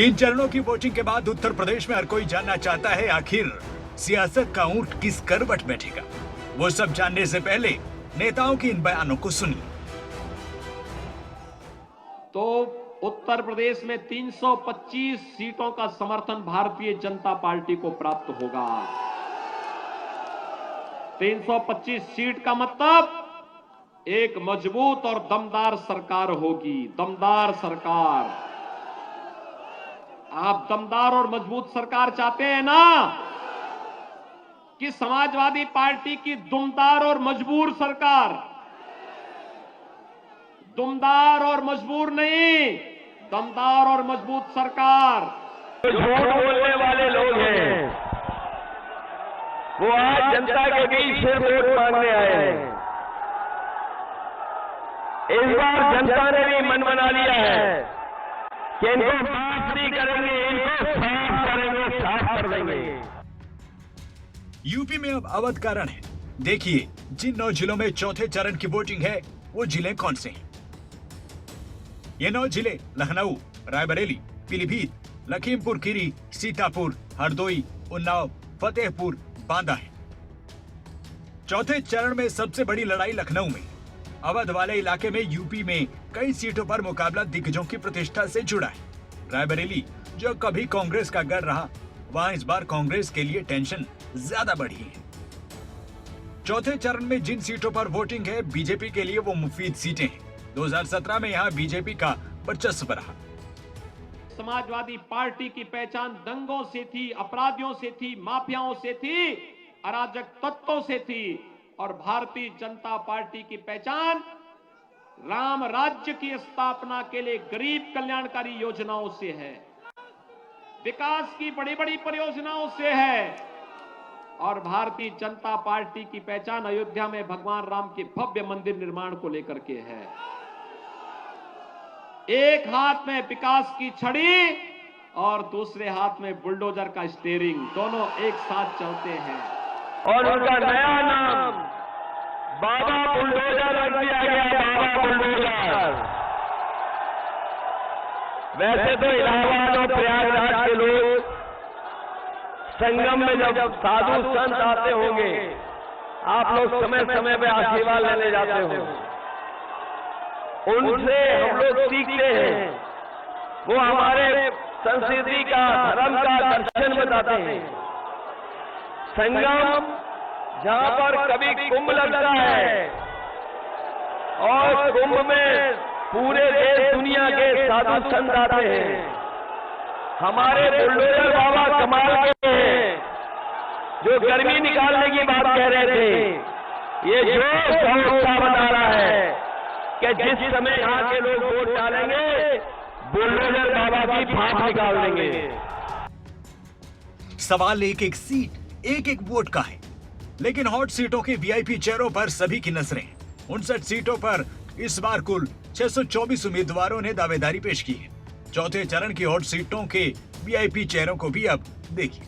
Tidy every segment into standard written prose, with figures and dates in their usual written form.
3 चरणों की वोटिंग के बाद उत्तर प्रदेश में हर कोई जानना चाहता है आखिर सियासत का ऊंट किस करवट बैठेगा। वो सब जानने से पहले नेताओं की इन बयानों को सुनिए। तो उत्तर प्रदेश में 325 सीटों का समर्थन भारतीय जनता पार्टी को प्राप्त होगा। 325 सीट का मतलब एक मजबूत और दमदार सरकार होगी। दमदार सरकार। आप दमदार और मजबूत सरकार चाहते हैं ना, कि समाजवादी पार्टी की दुमदार और मजबूर सरकार? दुमदार और मजबूर नहीं, दमदार और मजबूत सरकार। जो झूठ बोलने वाले लोग हैं वो आज जनता के बीच सिर्फ वोट मांगने आए हैं। इस बार जनता ने भी मन बना लिया है कि इनको माफ नहीं करेंगे, इनको साफ करेंगे, साफ कर देंगे। यूपी में अब अवध का रण है। देखिए जिन 9 जिलों में चौथे चरण की वोटिंग है वो जिले कौन से हैं। ये 9 जिले लखनऊ, रायबरेली, पीलीभीत, लखीमपुर खीरी, सीतापुर, हरदोई, उन्नाव, फतेहपुर, बांदा है। चौथे चरण में सबसे बड़ी लड़ाई लखनऊ में। अवध वाले इलाके में यूपी में कई सीटों पर मुकाबला दिग्गजों की प्रतिष्ठा से जुड़ा है। रायबरेली जो कभी कांग्रेस का गढ़ रहा, वहां इस बार कांग्रेस के लिए टेंशन ज्यादा बढ़ी है। चौथे चरण में जिन सीटों पर वोटिंग है बीजेपी के लिए वो मुफीद सीटें हैं। 2017 में यहाँ बीजेपी का वर्चस्व रहा। समाजवादी पार्टी की पहचान दंगों से थी, अपराधियों से थी, माफियाओं से थी, अराजक तत्वों से थी। और भारतीय जनता पार्टी की पहचान राम राज्य की स्थापना के लिए गरीब कल्याणकारी योजनाओं से है, विकास की बड़ी बड़ी परियोजनाओं से है। और भारतीय जनता पार्टी की पहचान अयोध्या में भगवान राम के भव्य मंदिर निर्माण को लेकर के है। एक हाथ में विकास की छड़ी और दूसरे हाथ में बुलडोजर का स्टीयरिंग, दोनों एक साथ चलते हैं। और उनका नया नाम बाबा बुलडोजर रख दिया गया, बाबा बुलडोजर। वैसे तो इलाहाबाद और प्रयागराज के लोग संगम में जब साधु संत आते होंगे, आप लोग समय समय पे आशीर्वाद लेने जाते हो, उनसे हम लोग सीखते हैं। वो हमारे संस्कृति का, धर्म का दर्शन बताते हैं। संगम जहां पर कभी कुंभ लगता है और कुंभ में पूरे देश दुनिया के साधु संत आते हैं। हमारे बुलडोजर बाबा कमाल के हैं, जो गर्मी निकालने की बात कह रहे थे। ये जो उत्साह बता रहा है कि जिस समय यहाँ के लोग वोट डालेंगे बुलडोजर बाबा की भाप निकाल देंगे। सवाल एक एक सीट, एक एक वोट का है, लेकिन हॉट सीटों के वीआईपी चेहरों पर सभी की नजरें। 59 सीटों पर इस बार कुल 624 उम्मीदवारों ने दावेदारी पेश की है। चौथे चरण की हॉट सीटों के वीआईपी चेहरों को भी अब देखिए।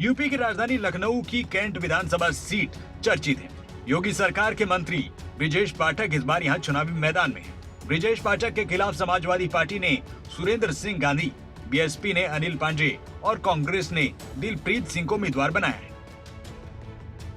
यूपी की राजधानी लखनऊ की कैंट विधानसभा सीट चर्चित है। योगी सरकार के मंत्री ब्रिजेश पाठक इस बार यहाँ चुनावी मैदान में है। ब्रिजेश पाठक के खिलाफ समाजवादी पार्टी ने सुरेंद्र सिंह गांधी, बीएसपी ने अनिल पांडे और कांग्रेस ने दिलप्रीत सिंह को उम्मीदवार बनाया है।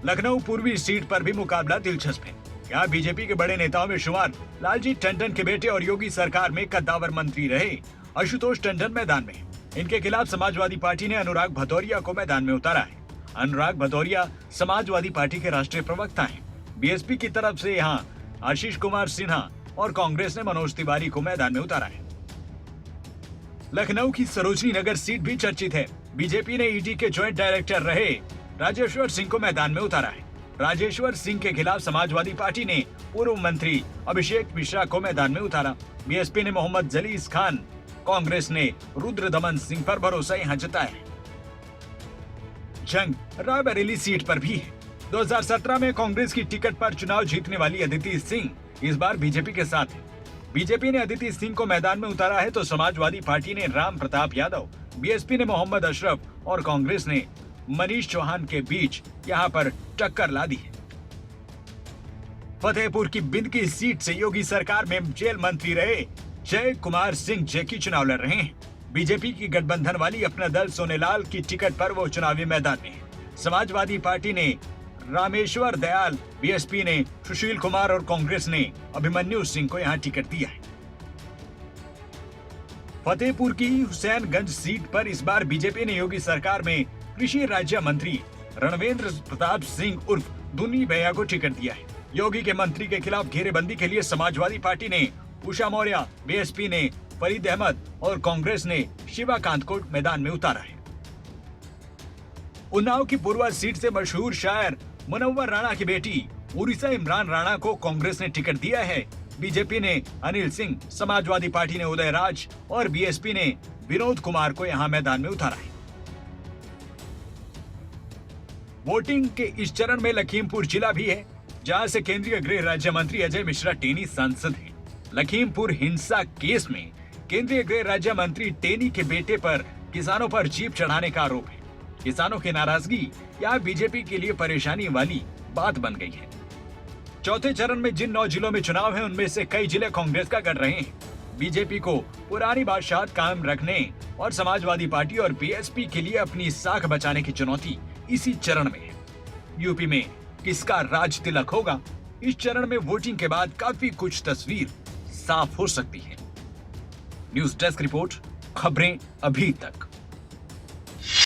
लखनऊ पूर्वी सीट पर भी मुकाबला दिलचस्प है। यहाँ बीजेपी के बड़े नेताओं में शुमार लालजी टंडन के बेटे और योगी सरकार में कद्दावर मंत्री रहे आशुतोष टंडन मैदान में। इनके खिलाफ समाजवादी पार्टी ने अनुराग भदौरिया को मैदान में उतारा है। अनुराग भदौरिया समाजवादी पार्टी के राष्ट्रीय प्रवक्ता हैं। बीएसपी की तरफ से यहाँ आशीष कुमार सिन्हा और कांग्रेस ने मनोज तिवारी को मैदान में उतारा है। लखनऊ की सरोजनी नगर सीट भी चर्चित है। बीजेपी ने ईडी के ज्वाइंट डायरेक्टर रहे राजेश्वर सिंह को मैदान में उतारा है। राजेश्वर सिंह के खिलाफ समाजवादी पार्टी ने पूर्व मंत्री अभिषेक मिश्रा को मैदान में उतारा। बीएसपी ने मोहम्मद जलीस खान, कांग्रेस ने रुद्रदमन सिंह पर भरोसा यहाँ जताया है। जंग रायबरेली सीट पर भी है। 2017 में कांग्रेस की टिकट पर चुनाव जीतने वाली अदिति सिंह इस बार बीजेपी के साथ है। बीजेपी ने अदिति सिंह को मैदान में उतारा है तो समाजवादी पार्टी ने राम प्रताप यादव, बीएसपी ने मोहम्मद अशरफ और कांग्रेस ने मनीष चौहान के बीच यहां पर टक्कर ला दी है। फतेहपुर की बिंद की सीट से योगी सरकार में जेल मंत्री रहे जय कुमार सिंह जैकी चुनाव लड़ रहे हैं। बीजेपी की गठबंधन वाली अपना दल सोनेलाल की टिकट पर वो चुनावी मैदान में है। समाजवादी पार्टी ने रामेश्वर दयाल, बीएसपी ने सुशील कुमार और कांग्रेस ने अभिमन्यु सिंह को यहां टिकट दिया है। फतेहपुर की हुसैनगंज सीट पर इस बार बीजेपी ने योगी सरकार में कृषि राज्य मंत्री रणवेंद्र प्रताप सिंह उर्फ दुन्नी भैया को टिकट दिया है। योगी के मंत्री के खिलाफ घेरेबंदी के लिए समाजवादी पार्टी ने उषा मौर्य, बीएसपी ने फरीद अहमद और कांग्रेस ने शिवाकांत को मैदान में उतारा है। उन्नाव की पूर्वा सीट से मशहूर शायर मुनव्वर राणा की बेटी उड़ीसा इमरान राणा को कांग्रेस ने टिकट दिया है। बीजेपी ने अनिल सिंह, समाजवादी पार्टी ने उदय राज और बीएसपी ने विनोद कुमार को यहां मैदान में उतारा है। वोटिंग के इस चरण में लखीमपुर जिला भी है, जहां से केंद्रीय गृह राज्य मंत्री अजय मिश्रा टेनी सांसद हैं। लखीमपुर हिंसा केस में केंद्रीय गृह राज्य मंत्री टेनी के बेटे पर किसानों पर जीप चढ़ाने का आरोप है। किसानों की नाराजगी यहाँ बीजेपी के लिए परेशानी वाली बात बन गई है। चौथे चरण में जिन 9 जिलों में चुनाव है, उनमें से कई जिले कांग्रेस का कर रहे हैं। बीजेपी को पुरानी बादशाहत कायम रखने और समाजवादी पार्टी और बीएसपी के लिए अपनी साख बचाने की चुनौती इसी चरण में है। यूपी में किसका राज तिलक होगा, इस चरण में वोटिंग के बाद काफी कुछ तस्वीर साफ हो सकती है। न्यूज़ डेस्क रिपोर्ट, खबरें अभी तक।